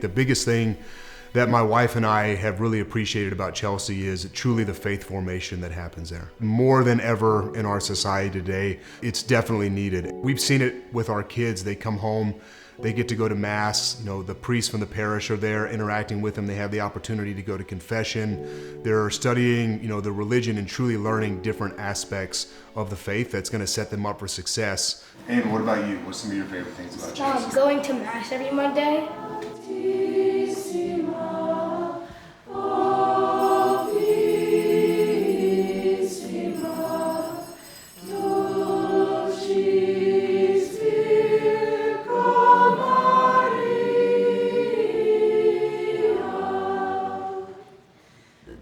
The biggest thing that my wife and I have really appreciated about Chelsea is truly the faith formation that happens there. More than ever in our society today, it's definitely needed. We've seen it with our kids. They come home, they get to go to Mass, the priests from the parish are there interacting with them. They have the opportunity to go to confession. They're studying, the religion and truly learning different aspects of the faith that's going to set them up for success. And what about you? What's some of your favorite things about Chelsea? Going to Mass every Monday.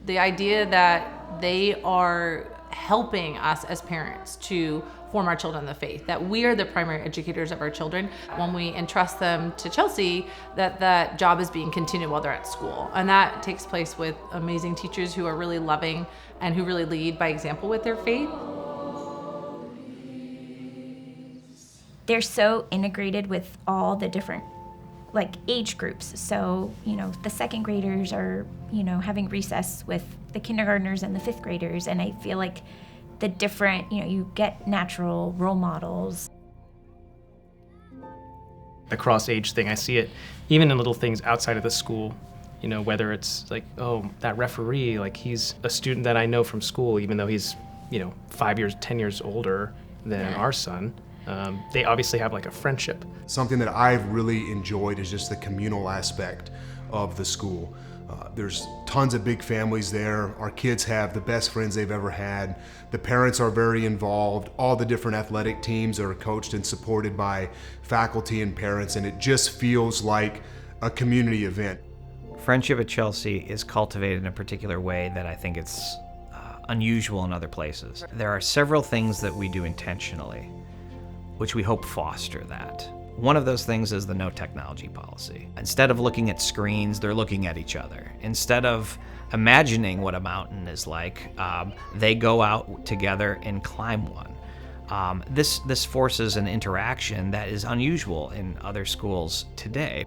The idea that they are helping us as parents to form our children in the faith, that we are the primary educators of our children. When we entrust them to Chelsea, that job is being continued while they're at school. And that takes place with amazing teachers who are really loving and who really lead by example with their faith. They're so integrated with all the different age groups. So, the second graders are, having recess with the kindergartners and the fifth graders. And I feel like the different, you get natural role models. The cross-age thing, I see it even in little things outside of the school. Whether it's that referee, he's a student that I know from school, even though he's, 5 years, 10 years older than our son. They obviously have a friendship. Something that I've really enjoyed is just the communal aspect of the school. There's tons of big families there. Our kids have the best friends they've ever had. The parents are very involved. All the different athletic teams are coached and supported by faculty and parents, and it just feels like a community event. Friendship at Chelsea is cultivated in a particular way that I think it's unusual in other places. There are several things that we do intentionally, which we hope foster that. One of those things is the no technology policy. Instead of looking at screens, they're looking at each other. Instead of imagining what a mountain is like, they go out together and climb one. This forces an interaction that is unusual in other schools today.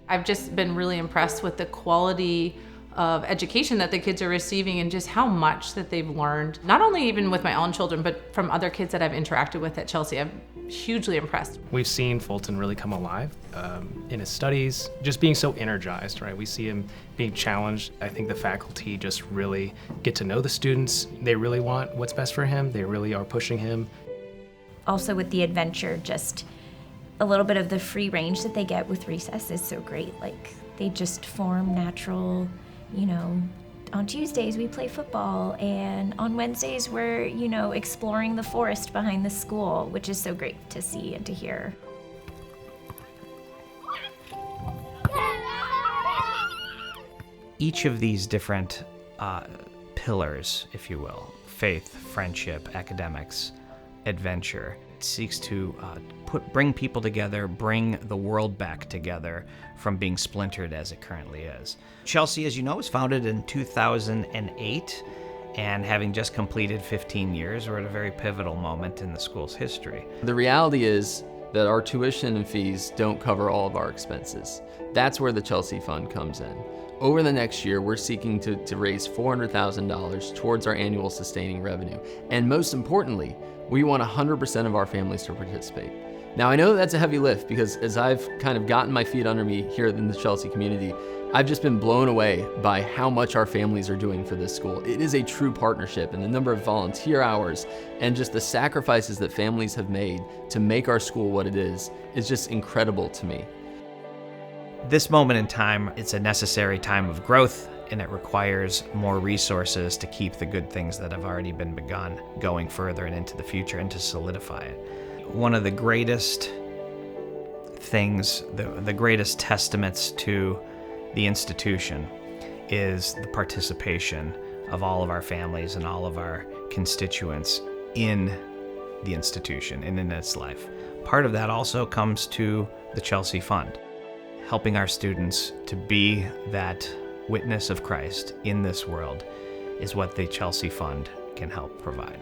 I've just been really impressed with the quality of education that the kids are receiving and just how much that they've learned, not only even with my own children, but from other kids that I've interacted with at Chelsea. I'm hugely impressed. We've seen Fulton really come alive in his studies, just being so energized, right? We see him being challenged. I think the faculty just really get to know the students. They really want what's best for him. They really are pushing him. Also with the adventure, just a little bit of the free range that they get with recess is so great. They just form natural. On Tuesdays we play football, and on Wednesdays we're, exploring the forest behind the school, which is so great to see and to hear. Each of these different pillars, if you will, faith, friendship, academics, adventure, seeks to bring people together, bring the world back together from being splintered as it currently is. Chelsea, as you know, was founded in 2008, and having just completed 15 years, we're at a very pivotal moment in the school's history. The reality is that our tuition and fees don't cover all of our expenses. That's where the Chelsea Fund comes in. Over the next year, we're seeking to raise $400,000 towards our annual sustaining revenue. And most importantly, we want 100% of our families to participate. Now, I know that's a heavy lift because as I've kind of gotten my feet under me here in the Chelsea community, I've just been blown away by how much our families are doing for this school. It is a true partnership, and the number of volunteer hours and just the sacrifices that families have made to make our school what it is just incredible to me. This moment in time, it's a necessary time of growth, and it requires more resources to keep the good things that have already been begun going further and into the future and to solidify it. One of the greatest things, the greatest testaments to the institution is the participation of all of our families and all of our constituents in the institution and in its life. Part of that also comes to the Chelsea Fund. Helping our students to be that witness of Christ in this world is what the Chelsea Fund can help provide.